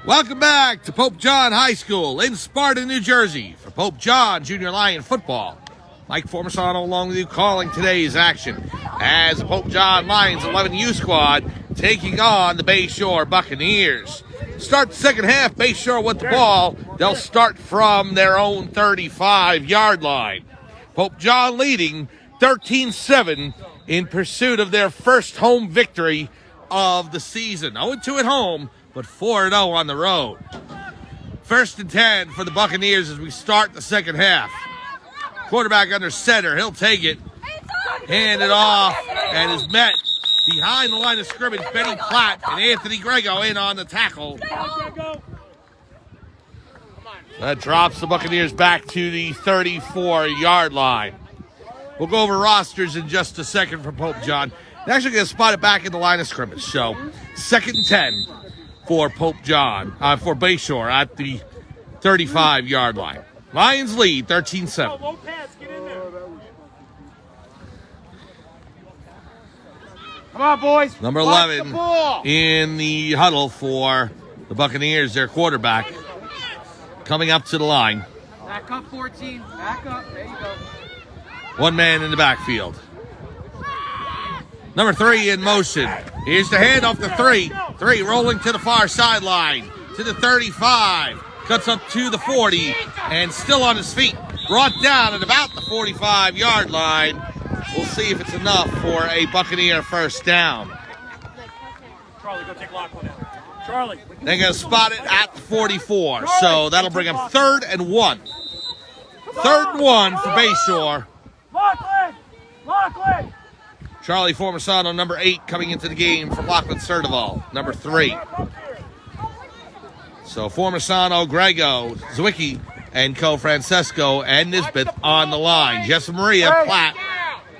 Welcome back to Pope John High School in Sparta, New Jersey for Pope John Junior Lion football. Mike Formisano along with you calling today's action as the Pope John Lions 11U squad taking on the Bayshore Buccaneers. Start the second half, Bayshore with the ball. They'll start from their own 35-yard line. Pope John leading 13-7 in pursuit of their first home victory of the season. 0-2 at home, but 4-0 on the road. 1st and 10 for the Buccaneers as we start the second half. Quarterback under center. He'll take it, hand it off, and is met behind the line of scrimmage. Benny Platt and Anthony Grego in on the tackle. That drops the Buccaneers back to the 34-yard line. We'll go over rosters in just a second for Pope John. They're actually going to spot it back in the line of scrimmage. So, 2nd and 10 for Pope John, for Bayshore at the 35-yard line. Lions lead 13-7. Come on, boys. Number 11 in the huddle for the Buccaneers, their quarterback, coming up to the line. Back up, 14. Back up. There you go. One man in the backfield. Number 3 in motion. Here's the handoff to 3. 3 rolling to the far sideline, to the 35. Cuts up to the 40, and still on his feet. Brought down at about the 45-yard line. We'll see if it's enough for a Buccaneer first down. Charlie, go take Lachlan out. Charlie. They're going to spot it at the 44, so that'll bring up 3rd and 1. 3rd and 1 for Bayshore. Lachlan! Charlie Formisano, number 8, coming into the game for Lachlan Sertival, number 3. So Formisano, Grego, Zwicky, and Co-Francesco and Nisbeth on the line. Jessa Maria, Platt,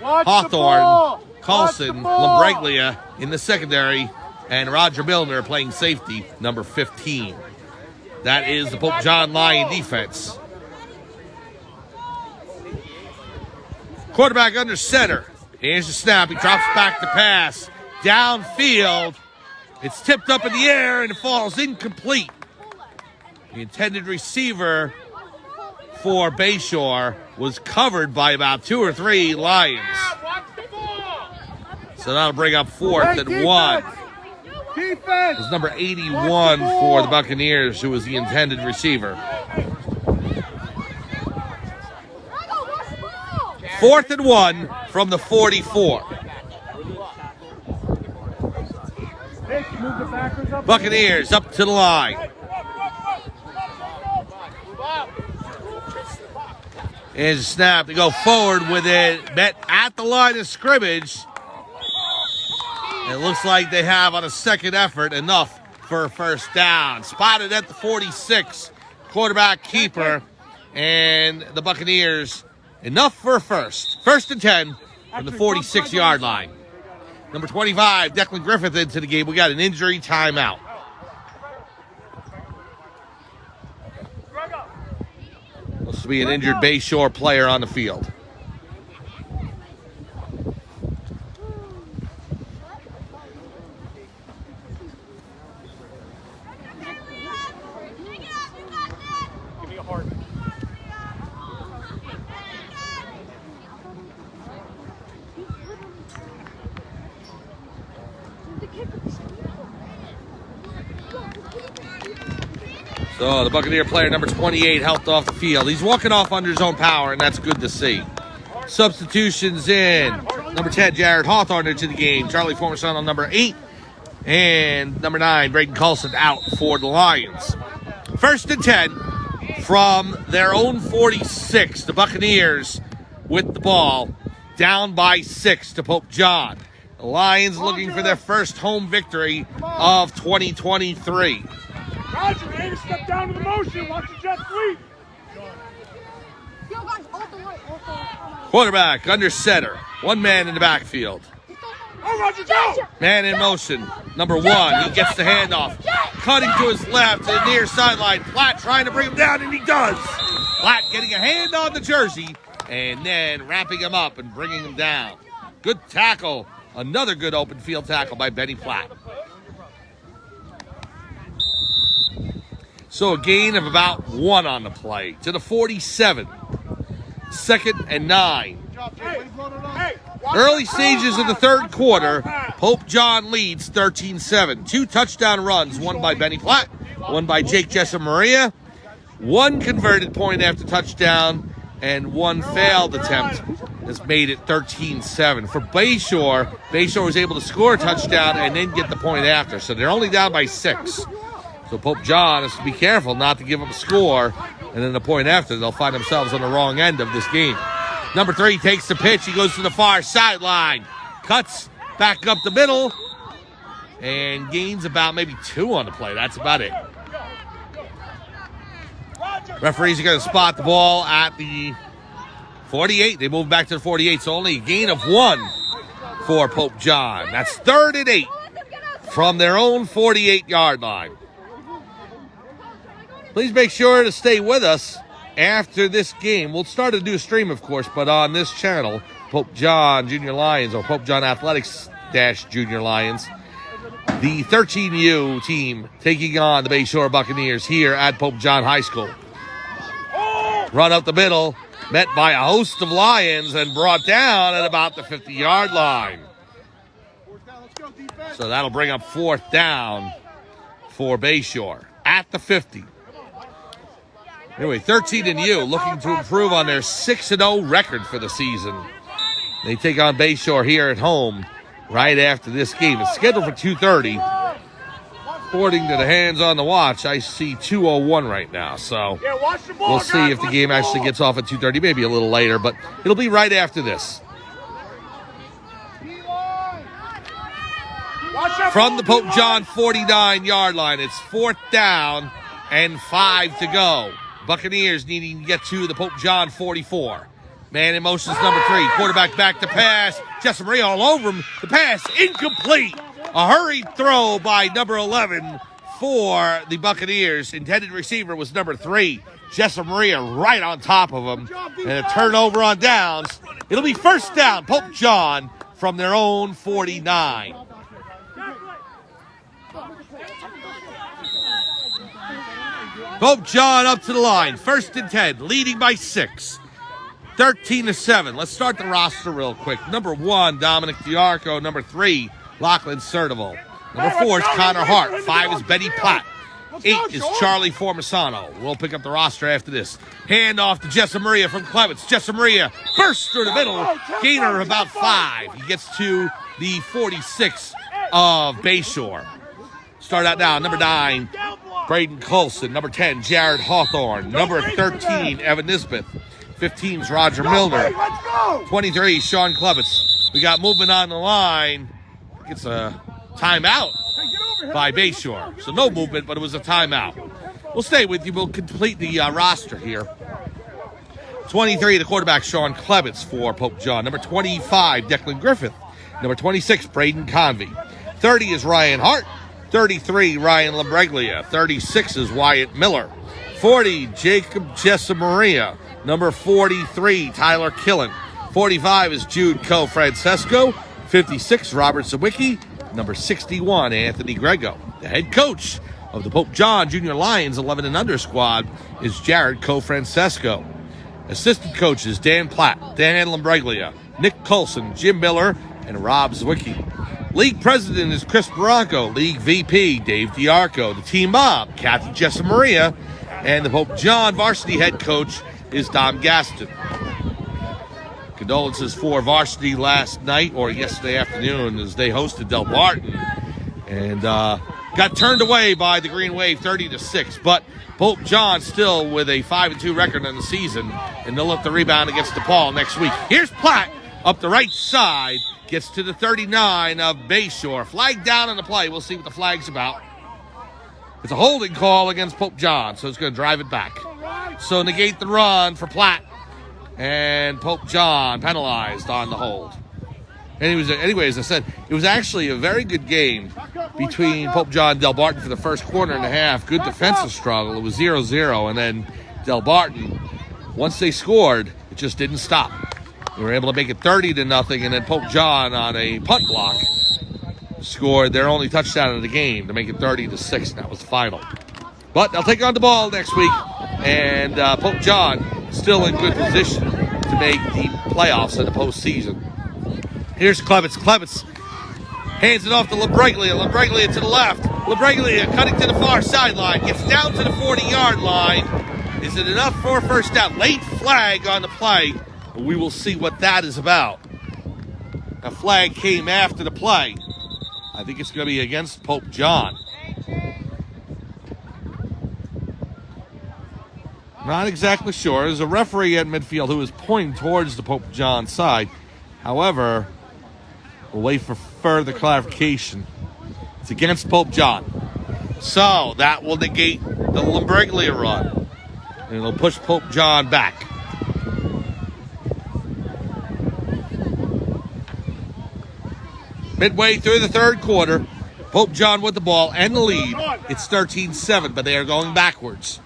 Hawthorne, Carlson, Lambraglia in the secondary, and Roger Milner playing safety, number 15. That is the Pope John Lion defense. Quarterback under center. Here's the snap. He drops back to pass. Downfield. It's tipped up in the air and it falls incomplete. The intended receiver for Bayshore was covered by about 2 or 3 Lions. So that'll bring up 4th and 1. Defense. It's number 81 for the Buccaneers, who was the intended receiver. 4th and 1 from the 44. Buccaneers up to the line. Here's a snap to go forward with it. Met at the line of scrimmage. It looks like they have on a second effort enough for a first down. Spotted at the 46. Quarterback keeper. And the Buccaneers enough for a first. 1st and 10 from the 46-yard line. Number 25, Declan Griffith into the game. We got an injury timeout. This will be an injured Bayshore player on the field. Give me a heart. So the Buccaneer player, number 28, helped off the field. He's walking off under his own power, and that's good to see. Substitutions in. Number 10, Jared Hawthorne into the game. Charlie Formisano, number 8. And number 9, Braden Coulson out for the Lions. 1st and 10 from their own 46. The Buccaneers with the ball, down by 6 to Pope John. The Lions looking for their first home victory of 2023. Roger, man, step down to the motion. Watch the jet sweep. Quarterback under center. One man in the backfield. Oh, Roger, go! Man in motion. Number 1. He gets the handoff. Cutting to his left to the near sideline. Platt trying to bring him down, and he does. Platt getting a hand on the jersey and then wrapping him up and bringing him down. Good tackle. Another good open field tackle by Benny Platt. So a gain of about 1 on the play to the 47. 2nd and 9. Early stages of the third quarter, Pope John leads 13-7. 2 touchdown runs, one by Benny Platt, one by Jake Jessup-Maria, 1 converted point after touchdown, and 1 failed attempt has made it 13-7. For Bayshore was able to score a touchdown and then get the point after, so they're only down by 6. So Pope John has to be careful not to give up a score, and then the point after, they'll find themselves on the wrong end of this game. Number 3 takes the pitch. He goes to the far sideline. Cuts back up the middle, and gains about maybe 2 on the play. That's about it. Referees are going to spot the ball at the 48. They move back to the 48, so only a gain of 1 for Pope John. That's 3rd and 8 from their own 48-yard line. Please make sure to stay with us after this game. We'll start a new stream, of course, but on this channel, Pope John Junior Lions, or Pope John Athletics Junior Lions, the 13U team taking on the Bayshore Buccaneers here at Pope John High School. Run up the middle, met by a host of Lions and brought down at about the 50-yard line. So that'll bring up 4th down for Bayshore at the 50. Anyway, 13U looking to improve on their 6-0 record for the season. They take on Bayshore here at home right after this game. It's scheduled for 2:30. According to the hands on the watch, I see 2:01 right now. So we'll see if the game actually gets off at 2:30, maybe a little later, but it'll be right after this. From the Pope John 49-yard line, it's 4th down and 5 to go. Buccaneers needing to get to the Pope John 44. Man in motion is number 3. Quarterback back to pass. Jessup-Maria all over him. The pass incomplete. A hurried throw by number 11 for the Buccaneers. Intended receiver was number 3. Jessup-Maria right on top of him. And a turnover on downs. It'll be 1st down. Pope John from their own 49. Pope John up to the line. 1st and 10, leading by 6. 13-7. Let's start the roster real quick. Number 1, Dominic Diarco. Number 3, Lachlan Sertival. Number 4 is Connor Hart. 5 is Benny Platt. 8 is Charlie Formasano. We'll pick up the roster after this. Hand off to Jessup-Maria from Clements. Jessup-Maria bursts through the middle. Gainer of about 5. He gets to the 46 of Bayshore. Start out now. Number 9, Braden Colson. Number 10, Jared Hawthorne. Number 13, Evan Nisbeth. 15 is Roger Milner. 23, Sean Klebitz. We got movement on the line. It's a timeout by Bayshore. So no movement, but it was a timeout. We'll stay with you. We'll complete the roster here. 23, the quarterback, Sean Klebitz for Pope John. Number 25, Declan Griffith. Number 26, Braden Convey. 30 is Ryan Hart. 33, Ryan Labreglia. 36 is Wyatt Miller. 40, Jacob Jessup-Maria. Number 43, Tyler Killen. 45 is Jude Co-Francesco. 56, Robert Sawicki. Number 61, Anthony Grego. The head coach of the Pope John Junior Lions 11 and under squad is Jared Co-Francesco. Assistant coaches, Dan Platt, Dan Labreglia, Nick Colson, Jim Miller, and Rob Sawicki. League president is Chris Barranco. League VP, Dave Diarco. The team mom, Kathy Jessup-Maria. And the Pope John varsity head coach is Dom Gaston. Condolences for varsity last night, or yesterday afternoon, as they hosted Del Barton. And got turned away by the Green Wave 30-6. But Pope John still with a 5-2 record in the season. And they'll look to rebound against DePaul next week. Here's Platt up the right side. Gets to the 39 of Bayshore. Flag down on the play. We'll see what the flag's about. It's a holding call against Pope John, so it's going to drive it back. So negate the run for Platt. And Pope John penalized on the hold. Anyway, as I said, it was actually a very good game between Pope John and Del Barton for the first quarter and a half. Good defensive struggle. It was 0-0, and then Del Barton, once they scored, it just didn't stop. They were able to make it 30-0, and then Pope John on a punt block scored their only touchdown of the game to make it 30-6, and that was the final. But they'll take on the ball next week. And Pope John still in good position to make the playoffs in the postseason. Here's Clements. Clements hands it off to Labreglia. Labreglia to the left. Labreglia cutting to the far sideline. Gets down to the 40-yard line. Is it enough for a first down? Late flag on the play. We will see what that is about. A flag came after the play. I think it's going to be against Pope John. Not exactly sure. There's a referee at midfield who is pointing towards the Pope John side. However, we'll wait for further clarification. It's against Pope John. So that will negate the Labreglia run. And it'll push Pope John back. Midway through the third quarter, Pope John with the ball and the lead. It's 13-7, but they are going backwards.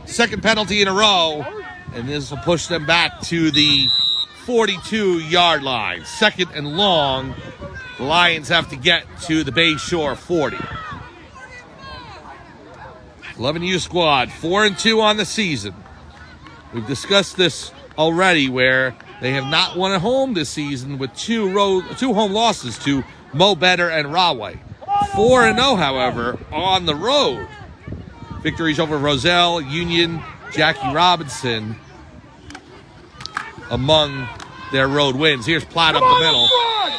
Second penalty in a row, and this will push them back to the 42-yard line. Second and long, the Lions have to get to the Bayshore 40. 11U squad, 4-2 on the season. We've discussed this already, where they have not won at home this season with two home losses to Mo Better and Rahway. 4-0, however, on the road. Victories over Roselle, Union, Jackie Robinson among their road wins. Here's Platt up the middle.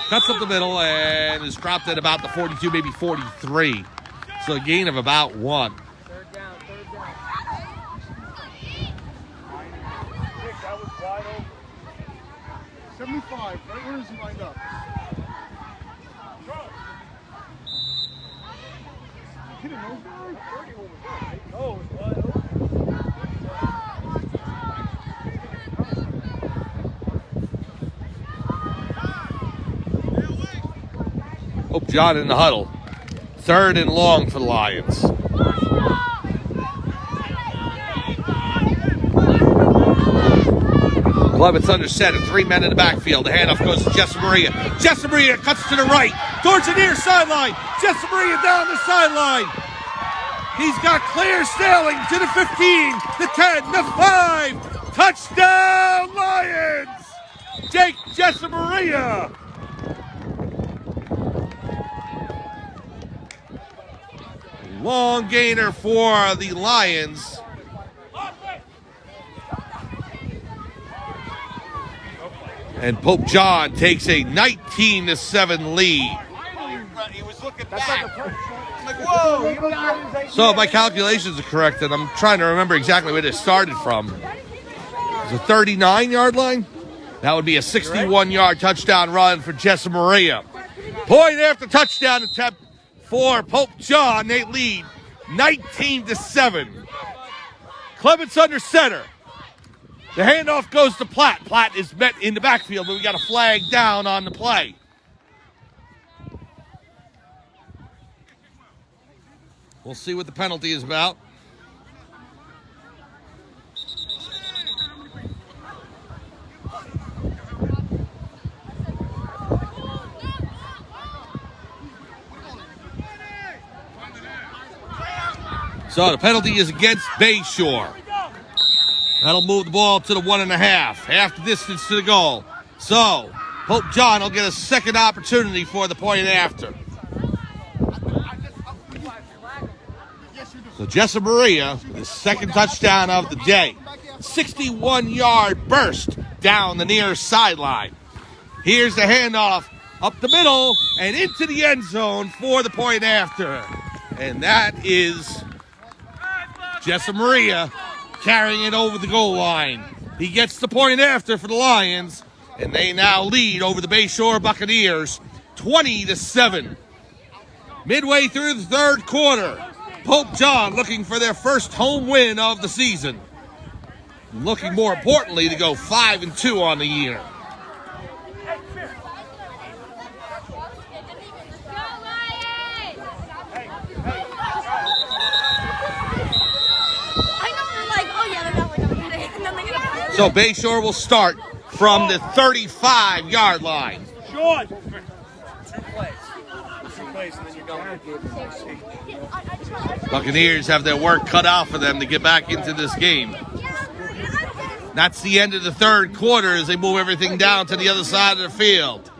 Cuts up the middle and is dropped at about the 42, maybe 43. So a gain of about 1. Third down. That was wide open. 75, right? Where is he lined up? Hit him, no? Oh, it's wide open. Pope John in the huddle. Third and long for the Lions. Clements under center, 3 men in the backfield. The handoff goes to Jesse Maria. Jesse Maria cuts to the right, towards the near sideline. Jesse Maria down the sideline. He's got clear sailing to the 15, the 10, the 5. Touchdown, Lions! Jake Jesse Maria. Long gainer for the Lions. And Pope John takes a 19-7 lead. He was looking back. I'm like, whoa. So if my calculations are correct, and I'm trying to remember exactly where this started from. It's a 39-yard line. That would be a 61-yard touchdown run for Jesse Maria. Point after touchdown attempt for Pope John. They lead 19-7. Clements under center. The handoff goes to Platt. Platt is met in the backfield, but we got a flag down on the play. We'll see what the penalty is about. So the penalty is against Bayshore. That'll move the ball to the 1.5. Half the distance to the goal. So Pope John will get a second opportunity for the point after. So Jesse Maria, his second touchdown of the day. 61-yard burst down the near sideline. Here's the handoff up the middle and into the end zone for the point after. And that is Jesse Maria carrying it over the goal line. He gets the point after for the Lions, and they now lead over the Bayshore Buccaneers 20-7. Midway through the third quarter, Pope John looking for their first home win of the season. Looking more importantly to go 5-2 on the year. So Bayshore will start from the 35-yard line. Short. Two plays and then you're going. Buccaneers have their work cut out for them to get back into this game. That's the end of the third quarter as they move everything down to the other side of the field.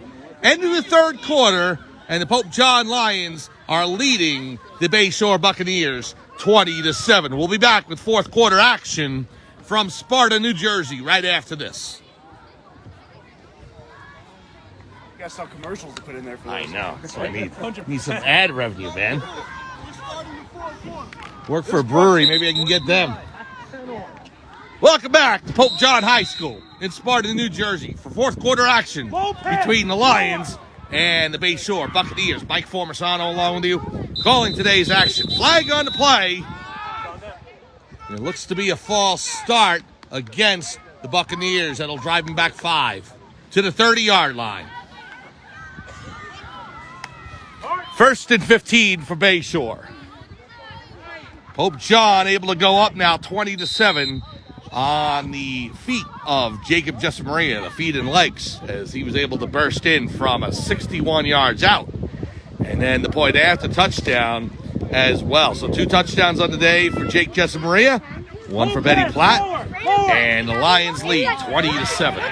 End of the third quarter, and the Pope John Lions are leading the Bayshore Buccaneers 20-7. We'll be back with fourth quarter action from Sparta, New Jersey, right after this. You got some commercials to put in there for I those. know. That's what I need some ad revenue, man. Work for a brewery. Maybe I can get them. Welcome back to Pope John High School in Sparta, New Jersey for fourth quarter action between the Lions and the Bayshore Buccaneers. Mike Formasano along with you, calling today's action. Flag on the play. It looks to be a false start against the Buccaneers. That'll drive them back 5 to the 30-yard line. First and 15 for Bayshore. Pope John able to go up now 20-7 on the feet of Jacob Jessamaria, the feet and legs, as he was able to burst in from 61 yards out. And then the point after touchdown as well. So 2 touchdowns on the day for Jake Jessamaria, 1 for Betty Platt, and the Lions lead 20-7.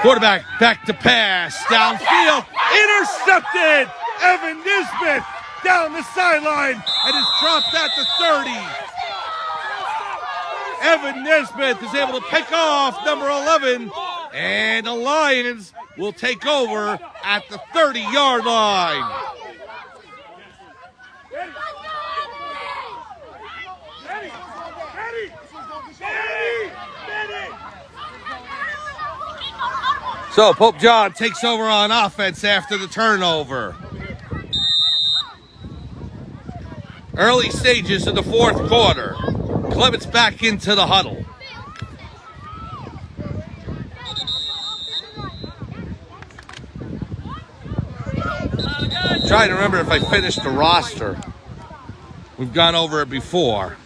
Quarterback back to pass, downfield, intercepted! Evan Nisbet down the sideline and is dropped at the 30. Evan Nisbet is able to pick off number 11, and the Lions will take over at the 30-yard line. So Pope John takes over on offense after the turnover. Early stages of the fourth quarter. Clement's back into the huddle. I'm trying to remember if I finished the roster. We've gone over it before.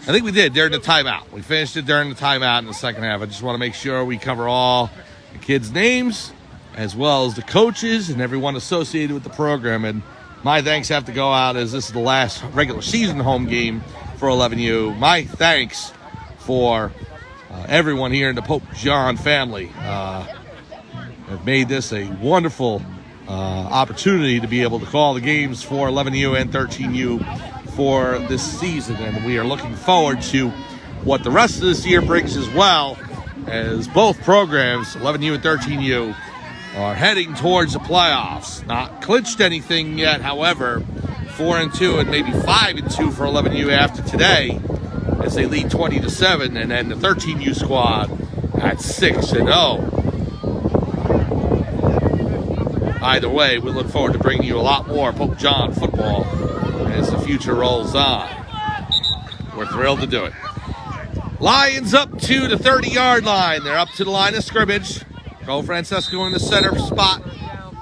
I think we did during the timeout. We finished it during the timeout in the second half. I just want to make sure we cover all the kids' names as well as the coaches and everyone associated with the program. And my thanks have to go out as this is the last regular season home game for 11U. My thanks for everyone here in the Pope John family. Have made this a wonderful opportunity to be able to call the games for 11U and 13U for this season, and we are looking forward to what the rest of this year brings as well, as both programs, 11U and 13U, are heading towards the playoffs. Not clinched anything yet, however, 4-2 and maybe 5-2 for 11U after today, as they lead 20-7, and then the 13U squad at 6-0. Either way, we look forward to bringing you a lot more Pope John football as the future rolls on. We're thrilled to do it. Lions up to the 30-yard line. They're up to the line of scrimmage. Cole Francesco in the center spot.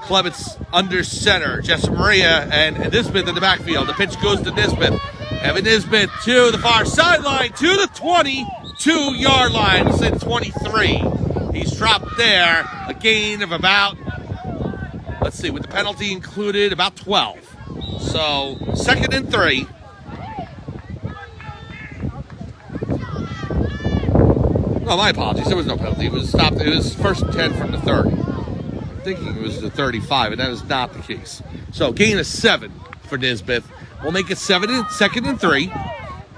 Clements under center. Jessamaria and Nisbet in the backfield. The pitch goes to Nisbet. Evan Nisbet to the far sideline, to the 22-yard line. It's at 23. He's dropped there. A gain of about, let's see, with the penalty included, about 12. So, 2nd and 3. Oh, my apologies. There was no penalty. It was stopped. It was 1st and 10 from the 30. I'm thinking it was the 35, and that is not the case. So, gain of 7 for Nisbet. We'll make it 2nd and 3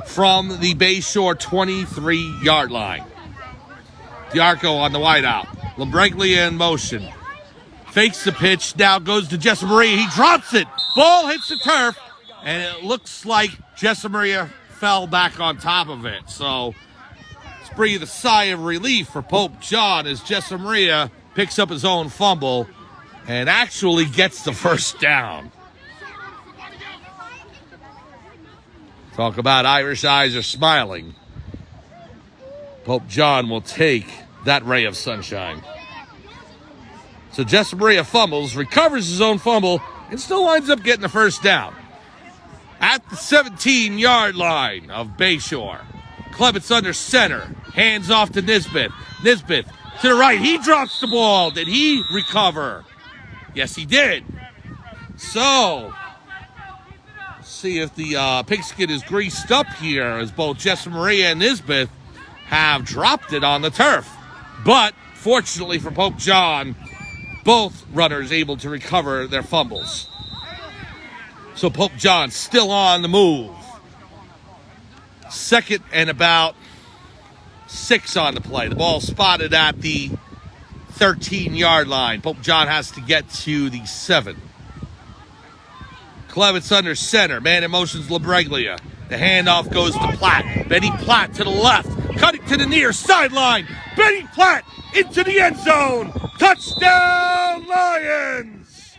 from the Bayshore 23-yard line. Diarco on the wideout. Lambraglia in motion. Fakes the pitch, now goes to Jessamaria. He drops it. Ball hits the turf, and it looks like Jessamaria fell back on top of it. So let's breathe a sigh of relief for Pope John as Jessamaria picks up his own fumble and actually gets the first down. Talk about Irish eyes are smiling. Pope John will take that ray of sunshine. So Jessamaria fumbles, recovers his own fumble, and still winds up getting the first down. At the 17-yard line of Bayshore. Clements under center. Hands off to Nisbet. Nisbet to the right. He drops the ball. Did he recover? Yes, he did. So, See if the pigskin is greased up here, as both Jessa Maria and Nisbeth have dropped it on the turf. But fortunately for Pope John, both runners able to recover their fumbles. So Pope John still on the move. Second and about 6 on the play. The ball spotted at the 13-yard line. Pope John has to get to the 7. Clevitz under center. Man in motion's LaBreglia. The handoff goes to Platt. Benny Platt to the left. Cutting to the near sideline. Benny Platt into the end zone. Touchdown, Lions!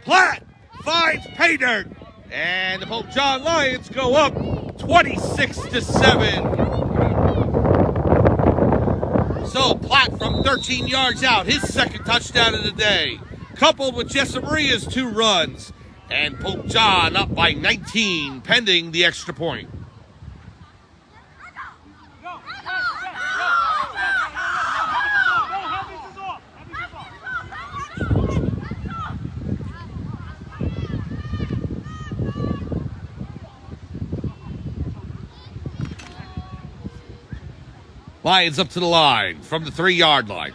Platt finds pay dirt. And the Pope John Lions go up 26-7. So Platt from 13 yards out, his second touchdown of the day. Coupled with Jessa Maria's 2 runs. And Pope John up by 19, pending the extra point. Lions up to the line from the 3-yard line.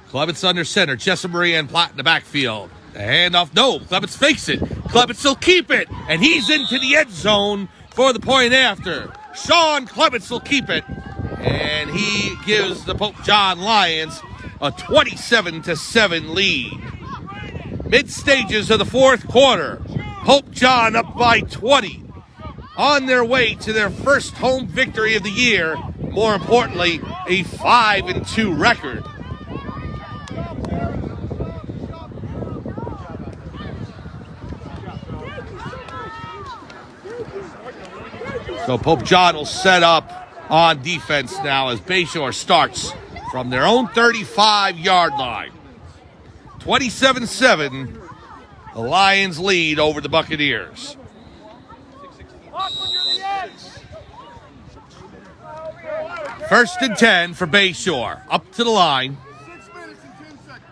Clevitz under center. Jessa Maria and Platt in the backfield. The handoff. No, Clevitz fakes it. Clevitz will keep it. And he's into the end zone for the point after. Sean Clevitz will keep it. And he gives the Pope John Lions a 27-7 lead. Mid stages of the fourth quarter. Pope John up by 20. On their way to their first home victory of the year. More importantly, a 5-2 record. So Pope John will set up on defense now as Bayshore starts from their own 35-yard line. 27-7, the Lions lead over the Buccaneers. First and 10 for Bayshore. Up to the line.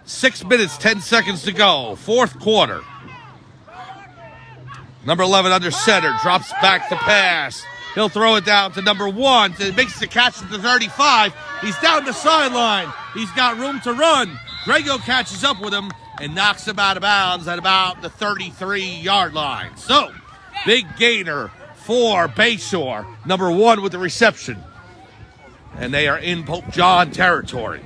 6 minutes, 10 seconds to go. Fourth quarter. Number 11 under center. Drops back to pass. He'll throw it down to number 1. Makes the catch at the 35. He's down the sideline. He's got room to run. Grego catches up with him and knocks him out of bounds at about the 33-yard line. So, big gainer for Bayshore. Number 1 with the reception. And they are in Pope John territory.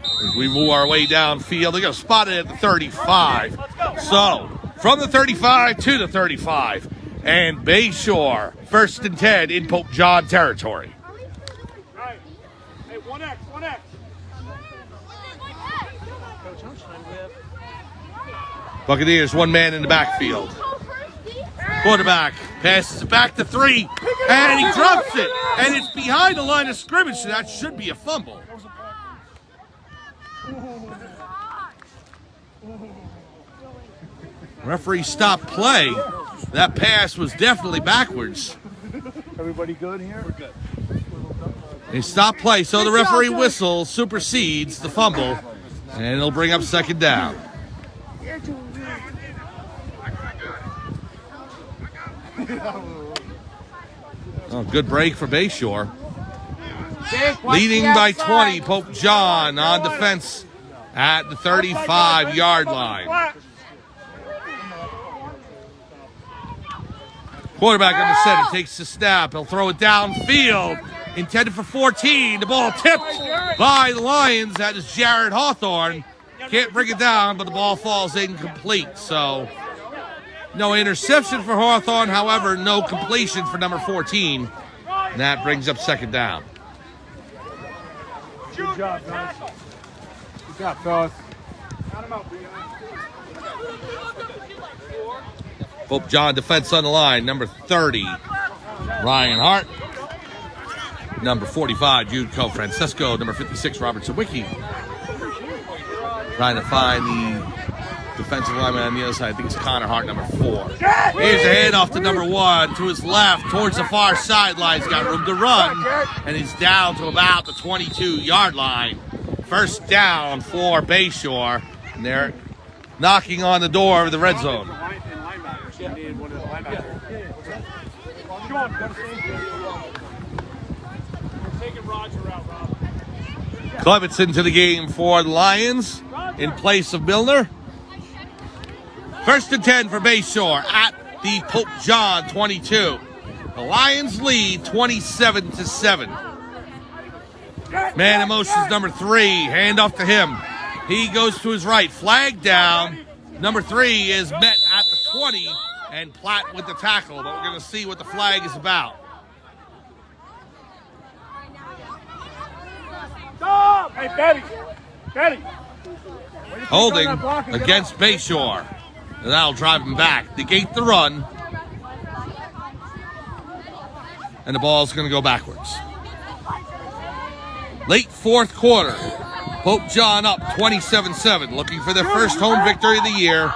As we move our way downfield, they're going to spot it at the 35. So, from the 35 to the 35. And Bayshore, first and 10 in Pope John territory. Right. Hey, 1X, 1X. Buccaneers, 1 man in the backfield. Quarterback passes it back to 3, and he drops it. And it's behind the line of scrimmage, so that should be a fumble. Referee stopped play. That pass was definitely backwards. Everybody good here? We're good. They stop play, so the referee whistle supersedes the fumble, and it'll bring up second down. Oh, good break for Bayshore. Leading by 20, Pope John on defense at the 35-yard line. Quarterback on the center takes the snap. He'll throw it downfield. Intended for 14. The ball tipped by the Lions. That is Jared Hawthorne. Can't bring it down, but the ball falls incomplete. So, no interception for Hawthorne. However, no completion for number 14. And that brings up second down. Good job, guys. Good job, fellas. Pope John defense on the line. Number 30, Ryan Hart. Number 45, Jude Co-Francesco. Number 56, Robert Sawicki. Trying to find the defensive lineman on the other side. I think it's Connor Hart, number 4. Here's the handoff to number 1. To his left, towards the far sideline. He's got room to run. And he's down to about the 22-yard line. First down for Bayshore. And they're knocking on the door of the red zone. one of the linebackers. Sean, go to safety. We're taking Roger out, Rob. Clements into the game for the Lions in place of Milner. 1st and 10 for Bayshore at the Pope John 22. The Lions lead 27-7. Man in motion is number 3. Hand off to him. He goes to his right. Flag down. Number 3 is met at the 20, and Platt with the tackle. But we're going to see what the flag is about. Stop! Hey, Betty. Betty. Holding against Bayshore. And that'll drive him back. Negate the run. And the ball's going to go backwards. Late 4th quarter. Pope John up 27-7. Looking for their first home victory of the year.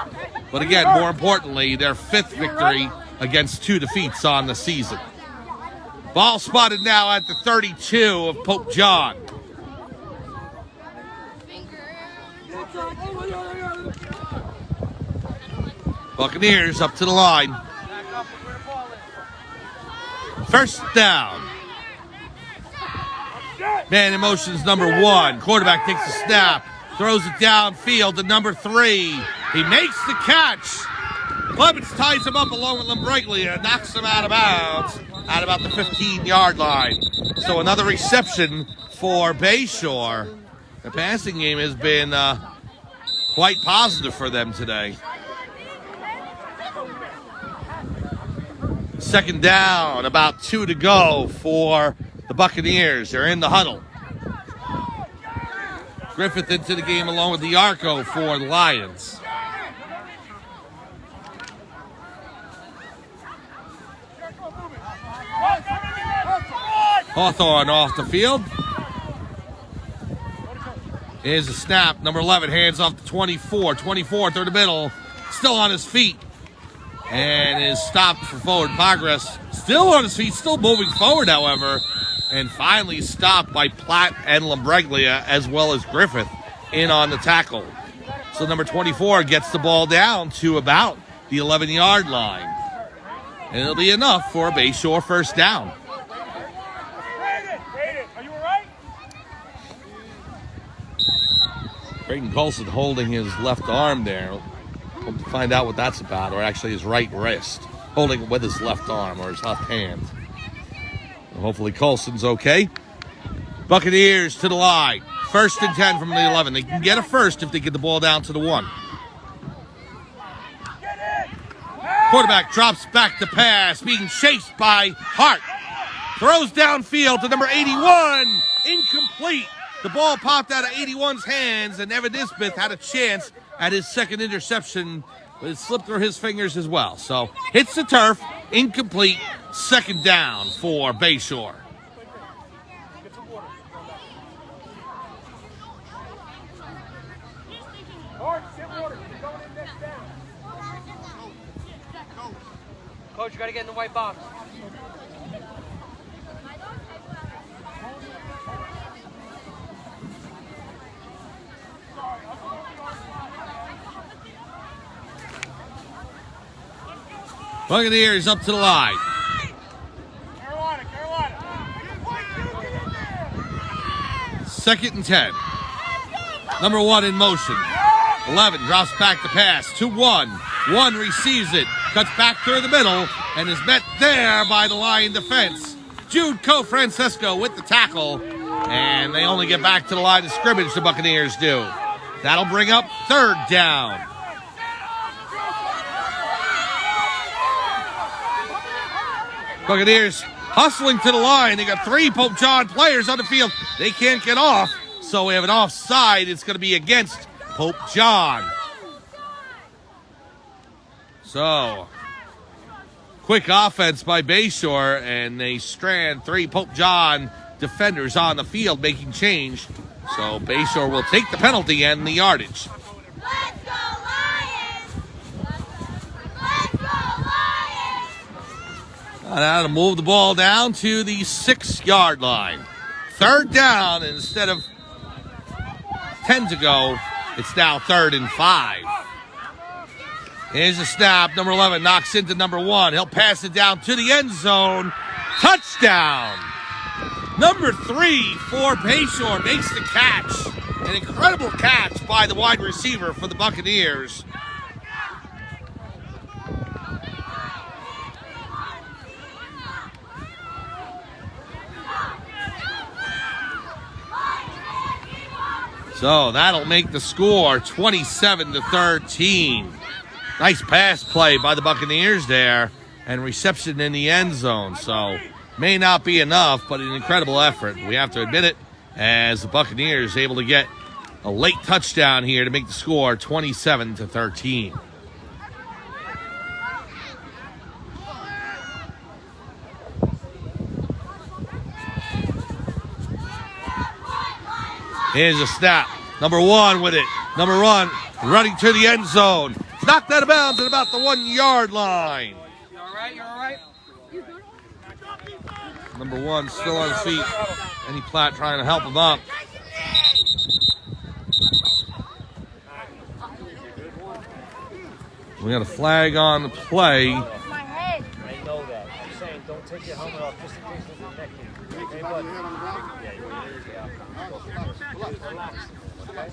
But again, more importantly, their 5th victory against 2 defeats on the season. Ball spotted now at the 32 of Pope John. Buccaneers up to the line. 1st down. Man in motion is number 1. Quarterback takes the snap. Throws it downfield to number 3. He makes the catch. Clements ties him up along with Lambriglia. Knocks him out of bounds at about the 15-yard line. So another reception for Bayshore. The passing game has been quite positive for them today. 2nd down, about 2 to go for the Buccaneers. They're in the huddle. Griffith into the game along with the Arco for the Lions. Hawthorne off the field. Here's a snap. Number 11 hands off to 24. 24 through the middle. Still on his feet. And is stopped for forward progress. Still on his feet, still moving forward, however. And finally stopped by Platt and Lambriglia, as well as Griffith, in on the tackle. So number 24 gets the ball down to about the 11-yard line. And it'll be enough for a Bayshore 1st down. Are you all right? Brayden Colson holding his left arm there. Hope to find out what that's about, or actually his right wrist. Holding it with his left arm or his left hand. Hopefully Colson's okay. Buccaneers to the line. 1st and 10 from the 11. They can get a first if they get the ball down to the 1. Quarterback drops back to pass, being chased by Hart. Throws downfield to number 81. Incomplete. The ball popped out of 81's hands, and Evan Nisbeth had a chance at his 2nd interception, but it slipped through his fingers as well. So hits the turf, incomplete, 2nd down for Bayshore. Coach, you got to get in the white box. Buccaneers up to the line. Carolina. 2nd and 10. Number 1 in motion. 11 drops back to pass to 1. 1 receives it, cuts back through the middle, and is met there by the Lion defense. Jude Cofrancesco with the tackle, and they only get back to the line of scrimmage, the Buccaneers do. That'll bring up 3rd down. Buccaneers hustling to the line. They got 3 Pope John players on the field. They can't get off, so we have an offside. It's going to be against Pope John. So, quick offense by Bayshore, and they strand 3 Pope John defenders on the field making change. So Bayshore will take the penalty and the yardage. Let's go Lions! Let's go Lions! Now to move the ball down to the 6-yard line. 3rd down, and instead of 10 to go, it's now 3rd and 5. Here's the snap. Number 11 knocks into number 1. He'll pass it down to the end zone. Touchdown. Number 3 for Bayshore makes the catch. An incredible catch by the wide receiver for the Buccaneers. So that'll make the score 27-13. Nice pass play by the Buccaneers there and reception in the end zone. So may not be enough, but an incredible effort. We have to admit it, as the Buccaneers able to get a late touchdown here to make the score 27-13. Here's a snap. Number 1 with it. Number 1 running to the end zone. Knocked out of bounds at about the 1-yard line. You all right? You all right? Number 1 still on his feet. Any Platt trying to help him up. We got a flag on the play. My head. I know that. I'm saying don't take your helmet off just in case there's a neck injury. Hey, bud. Relax. Okay?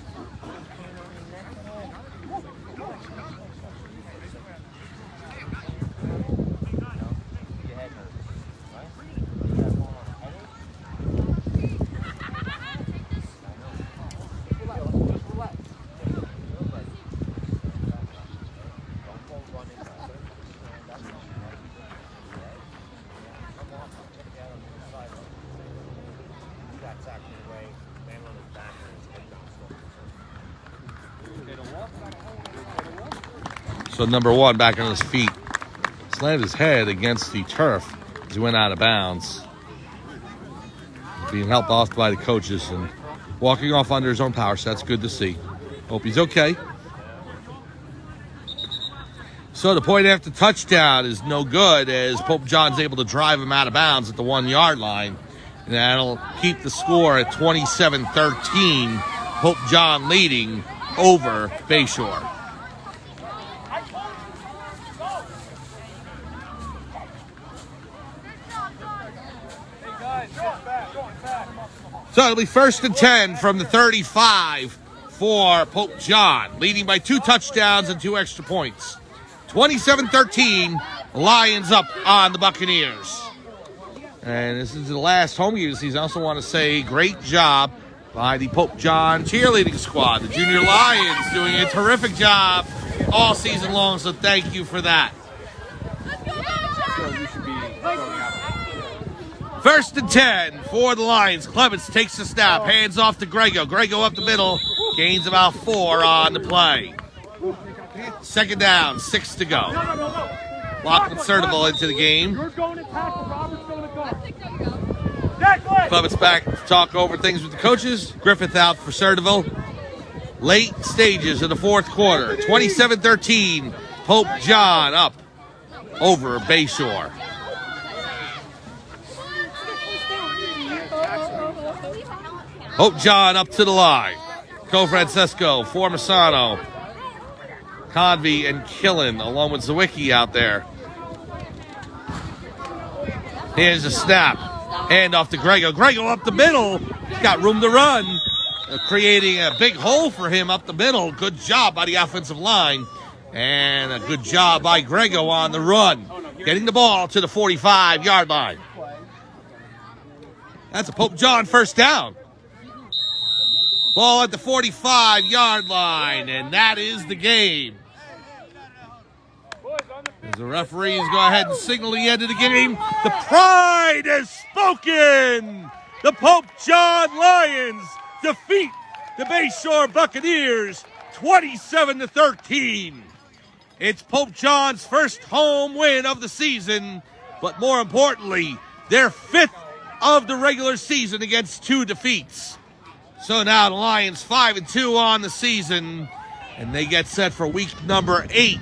So number 1 back on his feet. Slammed his head against the turf as he went out of bounds. Being helped off by the coaches and walking off under his own power, so that's good to see. Hope he's okay. So the point after touchdown is no good, as Pope John's able to drive him out of bounds at the 1-yard line. And that'll keep the score at 27-13. Pope John leading over Bayshore. So it'll be 1st and 10 from the 35 for Pope John, leading by 2 touchdowns and 2 extra points. 27-13, Lions up on the Buccaneers. And this is the last home game of the season. I also want to say great job by the Pope John cheerleading squad. The Junior Lions doing a terrific job all season long, so thank you for that. First and 10 for the Lions. Clements takes the snap, hands off to Grego. Grego up the middle, gains about 4 on the play. Second down, 6 to go. Lachlan Sertival into the game. You're going to tackle. Robert's going to go. Clements back to talk over things with the coaches. Griffith out for Sertival. Late stages of the 4th quarter. 27-13. Pope John up over Bayshore. Pope John up to the line. Co-Francesco, Formasano, Convey, and Killen, along with Zawicki out there. Here's a snap. Hand off to Grego. Grego up the middle. He's got room to run. Creating a big hole for him up the middle. Good job by the offensive line. And a good job by Grego on the run. Getting the ball to the 45-yard line. That's a Pope John first down. Ball at the 45-yard line, and that is the game. As the referees go ahead and signal the end of the game, the pride has spoken. The Pope John Lions defeat the Bayshore Buccaneers 27-13. It's Pope John's first home win of the season, but more importantly, their 5th of the regular season against 2 defeats. So now the Lions 5-2 on the season, and they get set for week number 8.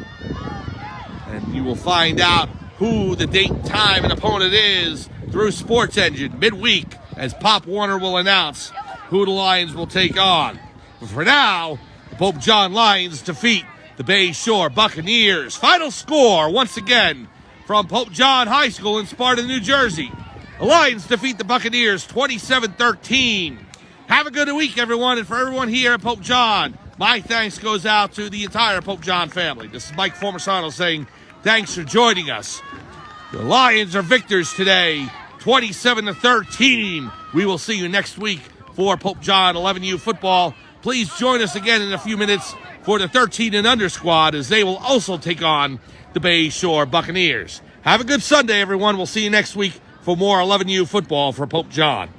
And you will find out who the date, time, and opponent is through Sports Engine midweek, as Pop Warner will announce who the Lions will take on. But for now, the Pope John Lions defeat the Bayshore Buccaneers. Final score, once again, from Pope John High School in Sparta, New Jersey. The Lions defeat the Buccaneers 27-13. Have a good week, everyone, and for everyone here at Pope John, my thanks goes out to the entire Pope John family. This is Mike Formisano saying thanks for joining us. The Lions are victors today, 27-13. We will see you next week for Pope John 11U football. Please join us again in a few minutes for the 13 and under squad as they will also take on the Bayshore Buccaneers. Have a good Sunday, everyone. We'll see you next week for more 11U football for Pope John.